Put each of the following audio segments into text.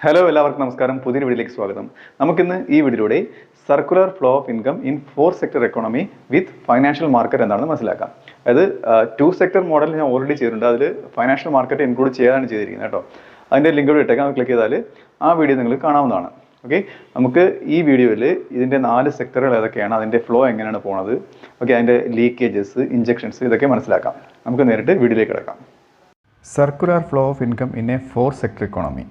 Hello എല്ലാവർക്കും നമസ്കാരം. പുതിയൊരു വീഡിയോയിലേക്ക് സ്വാഗതം. നമുക്കിന്ന് ഈ വീഡിയോയിലൂടെ circular flow of income in 4 sector economy with financial market എന്താണെന്ന് മനസ്സിലാക്കാം. അതായത് 2 സെക്ടർ മോഡൽ ഞാൻ ഓൾറെഡി ചെയ്തിട്ടുണ്ട്. അതിൽ ഫൈനാൻഷ്യൽ മാർക്കറ്റ് ഇൻക്ലൂഡ് ചെയ്യാതാണ് ചെയ്തിരിക്കുന്നത് കേട്ടോ. അതിൻ്റെ ലിങ്ക് ഇവിടെ ഇട്ടേക്കാം. ക്ലിക്ക് ചെയ്താൽ ആ വീഡിയോ നിങ്ങൾക്ക് കാണാവുന്നതാണ്. ഓക്കെ, നമുക്ക് ഈ വീഡിയോയിൽ ഇതിൻ്റെ 4 സെക്ടറുകൾ ഏതൊക്കെയാണ്, അതിൻ്റെ ഫ്ലോ എങ്ങനെയാണ് പോണത്, ഓക്കെ, അതിൻ്റെ ലീക്കേജസ്, ഇഞ്ചക്ഷൻസ്, ഇതൊക്കെ മനസ്സിലാക്കാം. നമുക്ക് നേരിട്ട് വീഡിയോയിലേക്ക് കിടക്കാം. Circular flow of income in A 4 sector economy.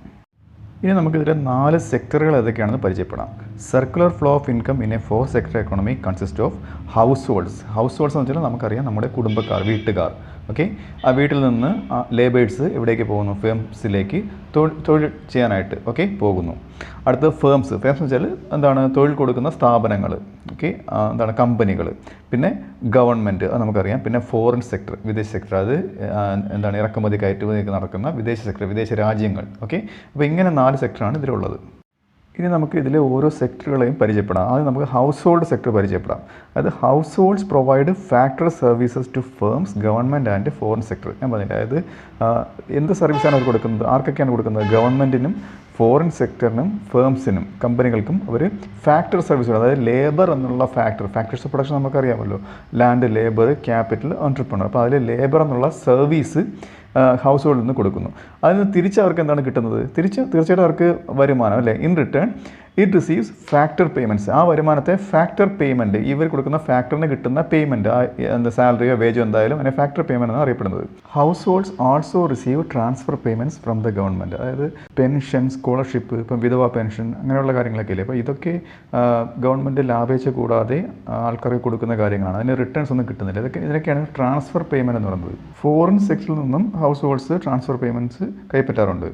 ഇനി നമുക്കിതിലെ 4 സെക്ടറുകൾ ഏതൊക്കെയാണെന്ന് പരിചയപ്പെടാം. Circular flow of income in A 4 sector economy consist of house holds. House holds എന്ന് വെച്ചാൽ നമുക്കറിയാം നമ്മുടെ കുടുംബക്കാർ, വീട്ടുകാർ. ഓക്കെ, ആ വീട്ടിൽ നിന്ന് ലേബേഴ്സ് എവിടേക്ക് പോകുന്നു? ഫേംസിലേക്ക് തൊഴിൽ ചെയ്യാനായിട്ട് പോകുന്നു. അടുത്ത ഫേംസ് എന്ന് വെച്ചാൽ എന്താണ്? തൊഴിൽ കൊടുക്കുന്ന സ്ഥാപനങ്ങൾ. ഓക്കെ, എന്താണ്? കമ്പനികൾ. പിന്നെ ഗവൺമെൻറ്, അത് നമുക്കറിയാം. പിന്നെ ഫോറിൻ സെക്ടർ, വിദേശ സെക്ടർ, അത് എന്താണ്? ഇറക്കുമതി കയറ്റുമതി നടക്കുന്ന വിദേശ സെക്ടർ, വിദേശ രാജ്യങ്ങൾ. ഓക്കെ, അപ്പോൾ ഇങ്ങനെ 4 സെക്ടറാണ് ഇതിലുള്ളത്. ഇനി നമുക്ക് ഇതിലെ ഓരോ സെക്ടറുകളെയും പരിചയപ്പെടാം. ആദ്യം നമുക്ക് ഹൗസ് ഹോൾഡ് സെക്ടർ പരിചയപ്പെടാം. അതായത് households provide factor services to firms, government and foreign sector. ഞാൻ പറഞ്ഞില്ല, അതായത് എന്ത് സർവീസാണ് അവർ കൊടുക്കുന്നത്? ആർക്കൊക്കെയാണ് കൊടുക്കുന്നത്? ഗവൺമെൻറ്റിനും ഫോറിൻ സെക്ടറിനും ഫേംസിനും കമ്പനികൾക്കും അവർ ഫാക്ടർ സർവീസുകൾ, അതായത് ലേബർ എന്നുള്ള ഫാക്ടേഴ്സ് ഓഫ് പ്രൊഡക്ഷൻ നമുക്കറിയാമല്ലോ. Land, labour, capital, entrepreneur. അപ്പോൾ അതിൽ ലേബർ എന്നുള്ള സർവീസ് ഹൗസ് ഹോൾഡിൽ നിന്ന് കൊടുക്കുന്നു. അതിന് തിരിച്ച് അവർക്ക് എന്താണ് കിട്ടുന്നത്? തീർച്ചയായിട്ടും അവർക്ക് വരുമാനം, അല്ലേ? In return it receives factor payments. ആ വരുമാനത്തെ ഫാക്ടർ പേയ്മെൻറ്റ്, ഇവർ കൊടുക്കുന്ന ഫാക്ടറിന് കിട്ടുന്ന പേയ്മെൻറ്റ്, എന്താ സാലറിയോ വേജോ എന്തായാലും അതിനെ ഫാക്ടർ പേയ്മെൻറ്റ് എന്നാണ് അറിയപ്പെടുന്നത്. House holds also receive transfer payments from the government. അതായത് പെൻഷൻ, സ്കോളർഷിപ്പ്, ഇപ്പം വിധവ പെൻഷൻ, അങ്ങനെയുള്ള കാര്യങ്ങളൊക്കെ ഇല്ലേ. അപ്പോൾ ഇതൊക്കെ ഗവൺമെൻറ് ലാഭേച്ഛ കൂടാതെ ആൾക്കാർക്ക് കൊടുക്കുന്ന കാര്യങ്ങളാണ്. അതിന് റിട്ടേൺസ് ഒന്നും കിട്ടുന്നില്ല. ഇതിനൊക്കെയാണ് ട്രാൻസ്ഫർ പേയ്മെൻറ്റ് എന്ന് പറയുന്നത്. ഫോറിൻ സെക്ടറിൽ നിന്നും ഹൗസ് ഹോൾഡ്സ് ട്രാൻസ്ഫർ പേയ്മെൻറ്റ്സ് കൈപ്പറ്റാറുണ്ട്.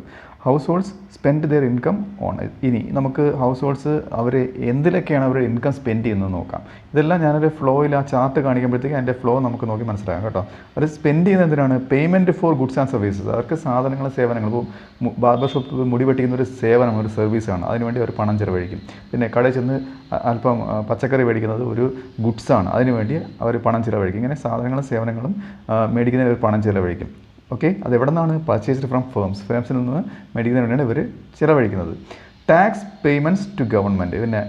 Households spend their income on. ഇനി നമുക്ക് ഹൗസ് ഹോൾഡ്സ് അവർ എന്തിലൊക്കെയാണ് അവർ ഇൻകം സ്പെൻഡ് ചെയ്യുന്നത് നോക്കാം. ഇതെല്ലാം ഞാനൊരു ഫ്ലോയിൽ ആ ചാർട്ട് കാണിക്കുമ്പോഴത്തേക്ക് അതിൻ്റെ ഫ്ലോ നമുക്ക് നോക്കി മനസ്സിലാക്കാം കേട്ടോ. അത് സ്പെൻഡ് ചെയ്യുന്നത് എന്തിനാണ്? Payment four goods and services. അവർക്ക് സാധനങ്ങളും സേവനങ്ങളും, ഇപ്പോൾ ബാർബർ ഷോപ്പ് മുടി വെട്ടിക്കുന്ന ഒരു സേവനം, ഒരു സർവീസാണ്. അതിനുവേണ്ടി അവർ പണം ചിലവഴിക്കും. പിന്നെ കടയിൽ ചെന്ന് അല്പം പച്ചക്കറി മേടിക്കുന്നത് ഒരു ഗുഡ്സാണ്. അതിനുവേണ്ടി അവർ പണം ചിലവഴിക്കും. ഇങ്ങനെ സാധനങ്ങളും സേവനങ്ങളും മേടിക്കുന്നതിന് അവർ പണം ചിലവഴിക്കും. ഓക്കെ, അത് എവിടെ നിന്നാണ്? പർച്ചേസ്ഡ് ഫ്രം ഫേംസിൽ നിന്ന് മേടിക്കുന്നതിന് വേണ്ടിയാണ് ഇവർ ചിലവഴിക്കുന്നത്. Tax payments to government. പിന്നെ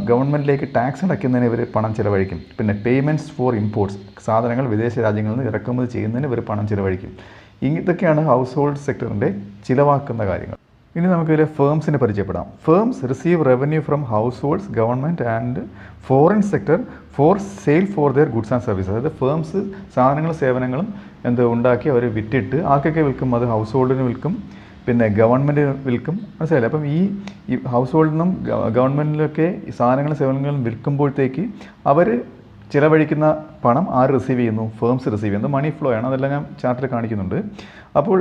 ഗവൺമെൻറ്റിലേക്ക് ടാക്സ് അടയ്ക്കുന്നതിന് ഇവർ പണം ചിലവഴിക്കും. പിന്നെ പേയ്മെൻറ്റ്സ് ഫോർ ഇമ്പോർട്ട്സ്, സാധനങ്ങൾ വിദേശ രാജ്യങ്ങളിൽ നിന്ന് ഇറക്കുമതി ചെയ്യുന്നതിന് ഇവർ പണം ചിലവഴിക്കും. ഇതൊക്കെയാണ് ഹൗസ് ഹോൾഡ് സെക്ടറിൻ്റെ ചിലവാക്കുന്ന കാര്യങ്ങൾ. ഇനി നമുക്കിതിലെ ഫേംസിനെ പരിചയപ്പെടാം. Firms receive revenue from house holds, government and foreign sector for sale for their goods and services. അതായത് ഫേംസ് സാധനങ്ങളും സേവനങ്ങളും ഉണ്ടാക്കി അവർ വിറ്റിട്ട് ആർക്കൊക്കെ വിൽക്കും? അത് ഹൗസ് ഹോൾഡിന് വിൽക്കും, പിന്നെ ഗവൺമെൻറ് വിൽക്കും. മനസ്സിലായില്ലേ? അപ്പം ഈ ഹൗസ് ഹോൾഡിനും ഗവൺമെൻറ്റിലൊക്കെ ഈ സാധനങ്ങളും സേവനങ്ങളും വിൽക്കുമ്പോഴത്തേക്ക് അവർ ചിലവഴിക്കുന്ന പണം ആര് റിസീവ് ചെയ്യുന്നു? ഫേംസ് റിസീവ് ചെയ്യുന്നത്. മണി ഫ്ലോ ആണ്. അതെല്ലാം ഞാൻ ചാർട്ടിൽ കാണിക്കുന്നുണ്ട്. അപ്പോൾ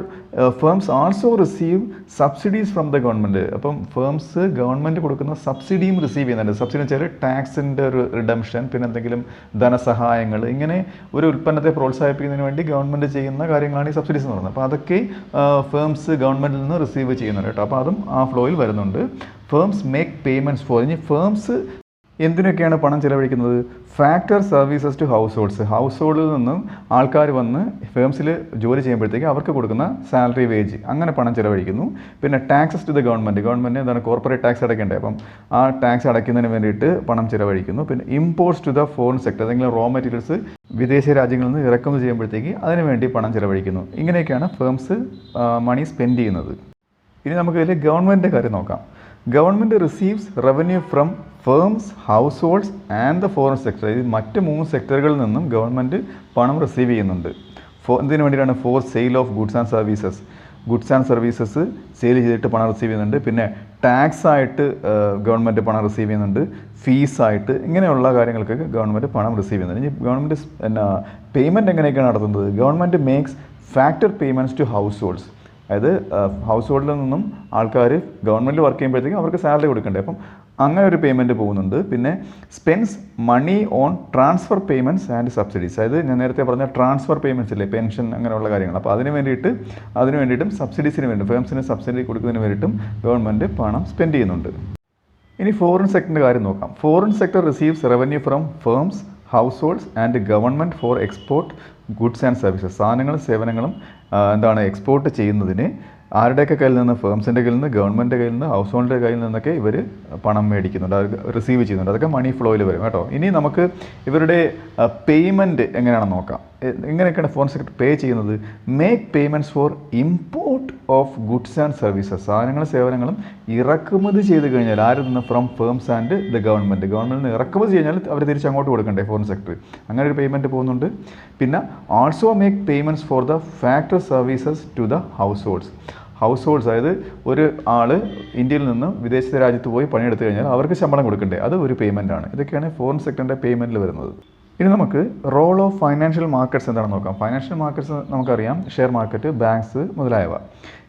firms also receive subsidies from the government. അപ്പം ഫേംസ് ഗവൺമെൻറ് കൊടുക്കുന്ന സബ്സിഡിയും റിസീവ് ചെയ്യുന്നുണ്ട്. സബ്സിഡി എന്ന് വെച്ചാൽ ടാക്സിൻ്റെ ഒരു റിഡംഷൻ, പിന്നെ എന്തെങ്കിലും ധനസഹായങ്ങൾ, ഇങ്ങനെ ഒരു ഉൽപ്പന്നത്തെ പ്രോത്സാഹിപ്പിക്കുന്നതിന് വേണ്ടി ഗവൺമെൻറ് ചെയ്യുന്ന കാര്യങ്ങളാണ് ഈ സബ്സിഡീസ് എന്ന് പറയുന്നത്. അപ്പോൾ അതൊക്കെ ഫേംസ് ഗവൺമെൻറ്റിൽ നിന്ന് റിസീവ് ചെയ്യുന്നുണ്ട് കേട്ടോ. അപ്പോൾ അതും ആ ഫ്ലോയിൽ വരുന്നുണ്ട്. Firms make payments for. ഇനി ഫേംസ് എന്തിനൊക്കെയാണ് പണം ചിലവഴിക്കുന്നത്? Factor services to households. ഹൗസ് ഹോൾഡിൽ നിന്നും ആൾക്കാർ വന്ന് ഫേംസിൽ ജോലി ചെയ്യുമ്പോഴത്തേക്ക് അവർക്ക് കൊടുക്കുന്ന സാലറി, വേജ്, അങ്ങനെ പണം ചിലവഴിക്കുന്നു. പിന്നെ ടാക്സസ് ടു ദ ഗവൺമെൻറ് എന്താണ്? കോർപ്പറേറ്റ് ടാക്സ് അടയ്ക്കേണ്ടത്. അപ്പം ആ ടാക്സ് അടയ്ക്കുന്നതിന് വേണ്ടിയിട്ട് പണം ചിലവഴിക്കുന്നു. പിന്നെ imports to the foreign sector, ഏതെങ്കിലും റോ മെറ്റീരിയൽസ് വിദേശ രാജ്യങ്ങളിൽ നിന്ന് ഇറക്കുമതി ചെയ്യുമ്പോഴത്തേക്ക് അതിന് വേണ്ടി പണം ചിലവഴിക്കുന്നു. ഇങ്ങനെയൊക്കെയാണ് ഫേംസ് മണി സ്പെൻഡ് ചെയ്യുന്നത്. ഇനി നമുക്ക് ഇതിൽ ഗവൺമെൻറ്റിൻ്റെ കാര്യം നോക്കാം. Government receives revenue from firms, house holds and the foreign sector. ഇത് മറ്റ് 3 സെക്ടറുകളിൽ നിന്നും ഗവൺമെൻറ് പണം റിസീവ് ചെയ്യുന്നുണ്ട്. എന്തിനു വേണ്ടിയിട്ടാണ്? For sale of goods and services. Goods and services sale ചെയ്തിട്ട് പണം റിസീവ് ചെയ്യുന്നുണ്ട്. പിന്നെ ടാക്സ് ആയിട്ട് ഗവൺമെൻറ് പണം റിസീവ് ചെയ്യുന്നുണ്ട്. ഫീസായിട്ട്, ഇങ്ങനെയുള്ള കാര്യങ്ങൾക്കൊക്കെ ഗവൺമെൻറ് പണം റിസീവ് ചെയ്യുന്നുണ്ട്. ഇനി ഗവൺമെൻറ് പേയ്മെൻറ്റ് എങ്ങനെയൊക്കെയാണ് നടത്തുന്നത്? Government makes factor payments to households. അതായത് ഹൗസ് ഹോൾഡിൽ നിന്നും ആൾക്കാർ ഗവൺമെൻറ് വർക്ക് ചെയ്യുമ്പോഴത്തേക്കും അവർക്ക് സാലറി കൊടുക്കണ്ടേ. അപ്പം അങ്ങനെ ഒരു പേയ്മെൻറ്റ് പോകുന്നുണ്ട്. പിന്നെ spends money on transfer payments and subsidies. അതായത് ഞാൻ നേരത്തെ പറഞ്ഞ ട്രാൻസ്ഫർ പേയ്മെൻറ്റ്സ് ഇല്ലേ, പെൻഷൻ, അങ്ങനെയുള്ള കാര്യങ്ങൾ. അപ്പോൾ അതിന് വേണ്ടിയിട്ടും സബ്സിഡീസിന് വേണ്ടി, ഫേംസിന് സബ്സിഡി കൊടുക്കുന്നതിന് വേണ്ടിയിട്ടും ഗവൺമെൻറ് പണം സ്പെൻഡ് ചെയ്യുന്നുണ്ട്. ഇനി ഫോറിൻ സെക്ടറിൻ്റെ കാര്യം നോക്കാം. Foreign sector receives revenue from firms, house holds and government four export goods and services. സാധനങ്ങളും സേവനങ്ങളും എക്സ്പോർട്ട് ചെയ്യുന്നതിന് ആരുടെയൊക്കെ കയ്യിൽ നിന്ന്? ഫേംസിൻ്റെ കയ്യിൽ നിന്ന്, ഗവൺമെൻറ് കയ്യിൽ നിന്ന്, ഹൗസ് ഹോൾഡിൻ്റെ കയ്യിൽ നിന്നൊക്കെ ഇവർ പണം മേടിക്കുന്നുണ്ട്, അത് റിസീവ് ചെയ്യുന്നുണ്ട്. അതൊക്കെ മണി ഫ്ലോയിൽ വരും കേട്ടോ. ഇനി നമുക്ക് ഇവരുടെ പേയ്മെൻറ്റ് എങ്ങനെയാണെന്ന് നോക്കാം. എങ്ങനെയൊക്കെയാണ് ഫോറിൻ സെക്ടർ പേ ചെയ്യുന്നത്? Make payments for import of goods and services. സാധനങ്ങളും സേവനങ്ങളും ഇറക്കുമതി ചെയ്ത് കഴിഞ്ഞാൽ ആരിൽ നിന്ന്? From firms and the government. ഗവൺമെൻറ്റിൽ നിന്ന് ഇറക്കുമതി കഴിഞ്ഞാൽ അവർ തിരിച്ച് അങ്ങോട്ട് കൊടുക്കണ്ടേ ഫോറിൻ സെക്ടർ? അങ്ങനെ ഒരു പേയ്മെൻറ്റ് പോകുന്നുണ്ട്. പിന്നെ also make payments for the factory services to the households. Households, അതായത് ഒരു ആൾ ഇന്ത്യയിൽ നിന്ന് വിദേശ രാജ്യത്ത് പോയി പണിയെടുത്തു കഴിഞ്ഞാൽ അവർക്ക് ശമ്പളം കൊടുക്കണ്ടേ? അത് ഒരു പേയ്മെൻ്റ് ആണ്. ഇതൊക്കെയാണ് ഫോറിൻ സെക്ടറിൻ്റെ പേയ്മെൻറ്റിൽ വരുന്നത്. ഇനി നമുക്ക് റോൾ ഓഫ് ഫൈനാൻഷ്യൽ മാർക്കറ്റ്സ് എന്താണെന്ന് നോക്കാം. ഫൈനാൻഷ്യൽ മാർക്കറ്റ്സ് നമുക്കറിയാം, ഷെയർ മാർക്കറ്റ്, ബാങ്ക്സ് മുതലായവ.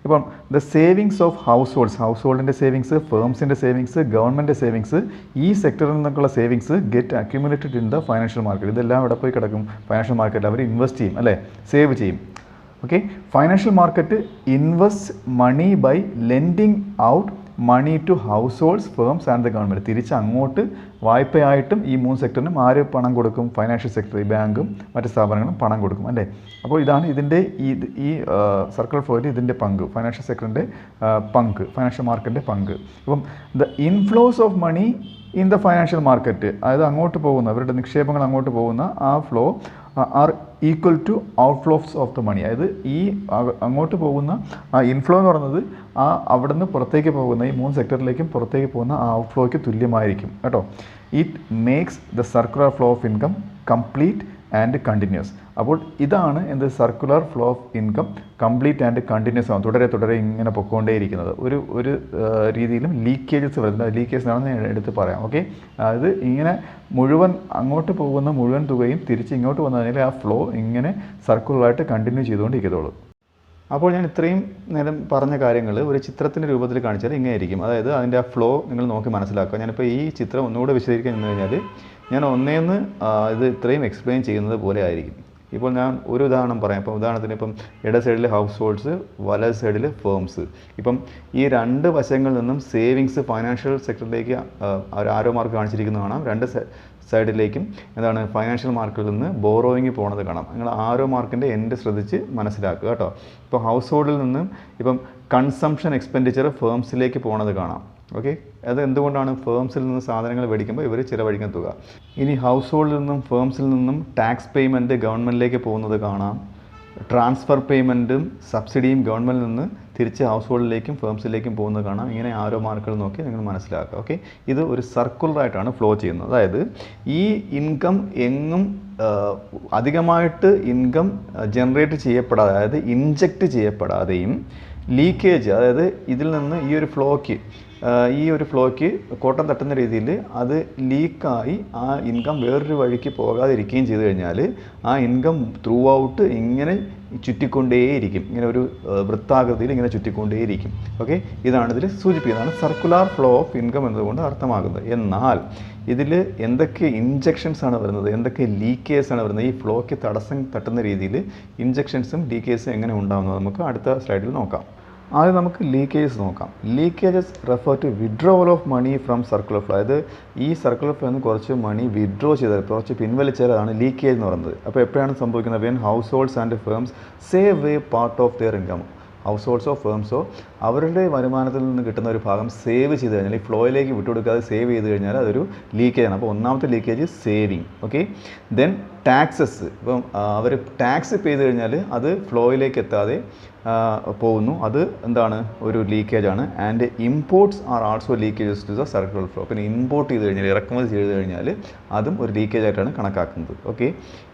ഇപ്പം ദ സേവിങ്സ് ഓഫ് ഹൗസ് ഹോൾഡിൻ്റെ സേവിങ്സ്, ഫേംസിൻ്റെ സേവിങ്സ്, ഗവൺമെൻറ് സേവിങ്സ്, ഈ സെക്ടറിൽ നിന്നൊക്കെയുള്ള savings get accumulated in the financial market. ഇതെല്ലാം ഇവിടെ പോയി കിടക്കും ഫൈനാൻഷ്യൽ മാർക്കറ്റിൽ. അവർ ഇൻവെസ്റ്റ് ചെയ്യും, അല്ലേ? സേവ് ചെയ്യും. Okay, financial market invest money by lending out money to households, firms and the government. തിരിച്ച് അങ്ങോട്ട് വായ്പയായിട്ടും ഈ 3 സെക്ടറിനും ആര് പണം കൊടുക്കും? ഫൈനാൻഷ്യൽ സെക്ടർ, ഈ ബാങ്കും മറ്റ് സ്ഥാപനങ്ങളും പണം കൊടുക്കും, അല്ലേ? അപ്പോൾ ഇതാണ് ഇതിൻ്റെ ഈ സർക്കുലർ ഫ്ലോയിൽ ഇതിൻ്റെ പങ്ക്, ഫൈനാൻഷ്യൽ സെക്ടറിൻ്റെ പങ്ക്, ഫൈനാൻഷ്യൽ മാർക്കറ്റിൻ്റെ പങ്ക്. അപ്പം the inflows of money in the financial market, അതായത് അങ്ങോട്ട് പോകുന്ന അവരുടെ നിക്ഷേപങ്ങൾ അങ്ങോട്ട് പോകുന്ന ആ flow are equal to outflows of the money. അതായത് ഈ അങ്ങോട്ട് പോകുന്ന ആ ഇൻഫ്ലോ എന്ന് പറയുന്നത് ആ അവിടെ നിന്ന് പുറത്തേക്ക് പോകുന്ന ഈ 3 സെക്ടറിലേക്കും പുറത്തേക്ക് പോകുന്ന ആ ഔട്ട്ഫ്ലോയ്ക്ക് തുല്യമായിരിക്കും കേട്ടോ. It makes the circular flow of income complete and continuous. അപ്പോൾ ഇതാണ് എന്ത്? Circular flow of income complete and continuous ആണ്, തുടരെ ഇങ്ങനെ പൊയ്ക്കൊണ്ടേയിരിക്കുന്നത്. ഒരു രീതിയിലും ലീക്കേജസ് വരുന്നില്ല. ലീക്കേജ് ആണെന്ന് ഞാൻ എടുത്ത് പറയാം. ഓക്കെ, അതായത് ഇങ്ങനെ മുഴുവൻ അങ്ങോട്ട് പോകുന്ന മുഴുവൻ തുകയും തിരിച്ച് ഇങ്ങോട്ട് വന്നു കഴിഞ്ഞാൽ ആ ഫ്ലോ ഇങ്ങനെ സർക്കുലറായിട്ട് കണ്ടിന്യൂ ചെയ്തുകൊണ്ടിരിക്കത്തുള്ളൂ. അപ്പോൾ ഞാൻ ഇത്രയും നേരം പറഞ്ഞ കാര്യങ്ങൾ ഒരു ചിത്രത്തിൻ്റെ രൂപത്തിൽ കാണിച്ചാൽ ഇങ്ങനെ ആയിരിക്കും. അതായത് അതിൻ്റെ ആ ഫ്ലോ നിങ്ങൾ നോക്കി മനസ്സിലാക്കുക. ഞാനിപ്പോൾ ഈ ചിത്രം ഒന്നുകൂടെ വിശദീകരിക്കാൻ നിന്ന് കഴിഞ്ഞാൽ ഞാൻ ഒന്നേന്ന് ഇത് ഇത്രയും എക്സ്പ്ലെയിൻ ചെയ്യുന്നത് പോലെ ആയിരിക്കും. ഇപ്പോൾ ഞാൻ ഒരു ഉദാഹരണം പറയാം. ഇപ്പം ഉദാഹരണത്തിന് ഇപ്പം ഇട സൈഡിൽ ഹൗസ് ഹോൾഡ്സ്, വലത് സൈഡിൽ ഫേംസ്. ഇപ്പം ഈ 2 വശങ്ങളിൽ നിന്നും സേവിങ്സ് ഫൈനാൻഷ്യൽ സെക്ടറിലേക്ക് ഒരു ആരോ മാർക്ക് കാണിച്ചിരിക്കുന്നത് കാണാം. 2 സൈഡിലേക്കും എന്താണ് ഫൈനാൻഷ്യൽ മാർക്കിൽ നിന്ന് ബോറോയിങ് പോകുന്നത് കാണാം. നിങ്ങൾ ആരോ മാർക്കിൻ്റെ എൻഡ് ശ്രദ്ധിച്ച് മനസ്സിലാക്കുക കേട്ടോ. ഇപ്പോൾ ഹൗസ് ഹോൾഡിൽ നിന്നും ഇപ്പം കൺസംഷൻ എക്സ്പെൻഡിച്ചർ ഫേംസിലേക്ക് പോകുന്നത് കാണാം. ഓക്കെ, അത് എന്തുകൊണ്ടാണ്? ഫേംസിൽ നിന്ന് സാധനങ്ങൾ മേടിക്കുമ്പോൾ ഇവർ ചിലവഴിക്കുന്ന തുക. ഇനി ഹൗസ് ഹോൾഡിൽ നിന്നും ഫേംസിൽ നിന്നും ടാക്സ് പേയ്മെൻറ്റ് ഗവൺമെൻറ്റിലേക്ക് പോകുന്നത് കാണാം. ട്രാൻസ്ഫർ പേയ്മെൻറ്റും സബ്സിഡിയും ഗവൺമെൻറ്റിൽ നിന്ന് തിരിച്ച് ഹൗസ് ഹോൾഡിലേക്കും ഫേംസിലേക്കും പോകുന്നത് കാണാം. ഇങ്ങനെ ആരോ മാർക്കുകൾ നോക്കി നിങ്ങൾ മനസ്സിലാക്കുക. ഓക്കെ, ഇത് ഒരു സർക്കുലറായിട്ടാണ് ഫ്ലോ ചെയ്യുന്നത്. അതായത് ഈ ഇൻകം എങ്ങും അധികമായിട്ട് ഇൻകം ജനറേറ്റ് ചെയ്യപ്പെടാതെ, അതായത് ഇൻജക്റ്റ് ചെയ്യപ്പെടാതെയും ലീക്കേജ്, അതായത് ഇതിൽ നിന്ന് ഈ ഒരു ഫ്ലോയ്ക്ക് കോട്ടം തട്ടുന്ന രീതിയിൽ അത് ലീക്കായി ആ ഇൻകം വേറൊരു വഴിക്ക് പോകാതിരിക്കുകയും ചെയ്തു കഴിഞ്ഞാൽ ആ ഇൻകം ത്രൂ ഔട്ട് ഇങ്ങനെ ചുറ്റിക്കൊണ്ടേയിരിക്കും. ഇങ്ങനെ ഒരു വൃത്താകൃതിയിൽ ഇങ്ങനെ ചുറ്റിക്കൊണ്ടേയിരിക്കും. ഓക്കെ, ഇതാണ് ഇതിൽ സൂചിപ്പിക്കുന്നതാണ് സർക്കുലർ ഫ്ലോ ഓഫ് ഇൻകം എന്നതുകൊണ്ട് അർത്ഥമാകുന്നത്. എന്നാൽ ഇതിൽ എന്തൊക്കെ ഇൻജെക്ഷൻസ് ആണ് വരുന്നത്, എന്തൊക്കെ ലീക്കേജസ് ആണ് വരുന്നത്, ഈ ഫ്ലോയ്ക്ക് തടസ്സം തട്ടുന്ന രീതിയിൽ ഇൻജെക്ഷൻസും ലീക്കേജസും എങ്ങനെ ഉണ്ടാകുന്നത് നമുക്ക് അടുത്ത സ്ലൈഡിൽ നോക്കാം. ആദ്യം നമുക്ക് ലീക്കേജസ് നോക്കാം. Leakages refer to withdrawal of money from circular flow. അതായത് ഈ സർക്കുലർ ഫ്ലോ നിന്ന് കുറച്ച് മണി വിഡ്രോ ചെയ്താൽ, കുറച്ച് പിൻവലിച്ചാൽ അതാണ് ലീക്കേജ് എന്ന് പറയുന്നത്. അപ്പോൾ എപ്പോഴാണ് സംഭവിക്കുന്നത്? When households and firms save a part of their income. ഹൗസ് ഹോൾഡ്സോ ഫേംസോ അവരുടെ വരുമാനത്തിൽ നിന്ന് കിട്ടുന്ന ഒരു ഭാഗം സേവ് ചെയ്ത് കഴിഞ്ഞാൽ, ഈ ഫ്ലോയിലേക്ക് വിട്ടുകൊടുക്കാതെ സേവ് ചെയ്ത് കഴിഞ്ഞാൽ അതൊരു ലീക്കേജാണ്. അപ്പോൾ ഒന്നാമത്തെ leakage saving. Okay, then taxes. ഇപ്പം അവർ ടാക്സ് പേ ചെയ്ത് കഴിഞ്ഞാൽ അത് ഫ്ലോയിലേക്ക് എത്താതെ പോകുന്നു, അത് എന്താണ്? ഒരു ലീക്കേജാണ്. And imports are also leakages to the circular flow. പിന്നെ ഇമ്പോർട്ട് ചെയ്ത് കഴിഞ്ഞാൽ, ഇറക്കുമതി ചെയ്ത് കഴിഞ്ഞാൽ അതും ഒരു ലീക്കേജ് ആയിട്ടാണ് കണക്കാക്കുന്നത്. ഓക്കെ,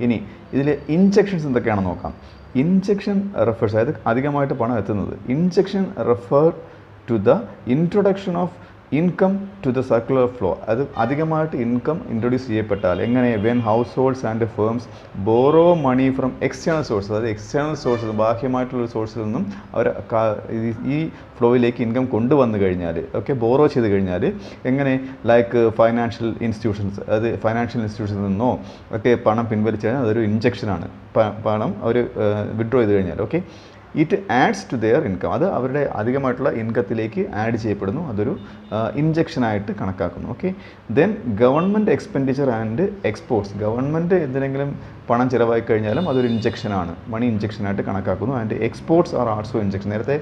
ഇനി ഇതിൽ ഇൻജെക്ഷൻസ് എന്തൊക്കെയാണെന്ന് നോക്കാം. ഇൻജെക്ഷൻ റെഫേഴ്സ്, അതായത് അധികമായിട്ട് പണം എത്തുന്നത്. Injection refer to the introduction of income to the circular flow. അത് അധികമായിട്ട് ഇൻകം ഇൻട്രൊഡ്യൂസ് ചെയ്യപ്പെട്ടാൽ എങ്ങനെ? When households and firms borrow money from external sources. അതായത് എക്സ്റ്റേണൽ സോഴ്സസ്, ബാഹ്യമായിട്ടുള്ള സോഴ്സിൽ നിന്നും അവർ ഈ ഫ്ലോയിലേക്ക് ഇൻകം കൊണ്ടുവന്നു കഴിഞ്ഞാൽ, ഓക്കെ, ബോറോ ചെയ്ത് കഴിഞ്ഞാൽ എങ്ങനെ? ലൈക്ക് ഫൈനാൻഷ്യൽ ഇൻസ്റ്റിറ്റ്യൂഷൻസ്, അതായത് ഫൈനാൻഷ്യൽ ഇൻസ്റ്റിറ്റ്യൂഷനിൽ നിന്നോ ഒക്കെ പണം പിൻവലിച്ചു കഴിഞ്ഞാൽ അതൊരു ഇൻജെക്ഷനാണ്. പണം അവർ വിഡ്രോ ചെയ്ത് കഴിഞ്ഞാൽ. Okay, it adds to their income. അത് അവരുടെ അധികമായിട്ടുള്ള ഇൻകത്തിലേക്ക് ആഡ് ചെയ്യപ്പെടുന്നു. അതൊരു ഇഞ്ചക്ഷനായിട്ട് കണക്കാക്കുന്നു. Okay. Then government expenditure and exports. Government എന്തിനെങ്കിലും പണം ചിലവായി കഴിഞ്ഞാലും അതൊരു ഇഞ്ചക്ഷനാണ്, മണി ഇഞ്ചക്ഷനായിട്ട് കണക്കാക്കുന്നു. And exports are also injection. നേരത്തെ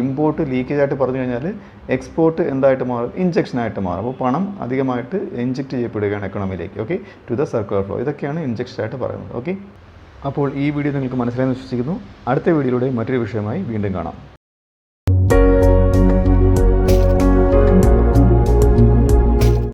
ഇമ്പോർട്ട് ലീക്കേജ് ആയിട്ട് പറഞ്ഞു കഴിഞ്ഞാൽ എക്സ്പോർട്ട് എന്തായിട്ട് മാറും? ഇഞ്ചക്ഷനായിട്ട് മാറും. അപ്പോൾ പണം അധികമായിട്ട് ഇഞ്ചക്ട് ചെയ്യപ്പെടുകയാണ് എക്കണോമിയിലേക്ക്. Okay, to the circular flow. ഇതൊക്കെയാണ് ഇഞ്ചക്ഷനായിട്ട് പറയുന്നത്. ഓക്കെ, അപ്പോൾ ഈ വീഡിയോ നിങ്ങൾക്ക് മനസ്സിലായെന്ന് വിശ്വസിക്കുന്നു. അടുത്ത വീഡിയോയിലൂടെ മറ്റൊരു വിഷയമായി വീണ്ടും കാണാം.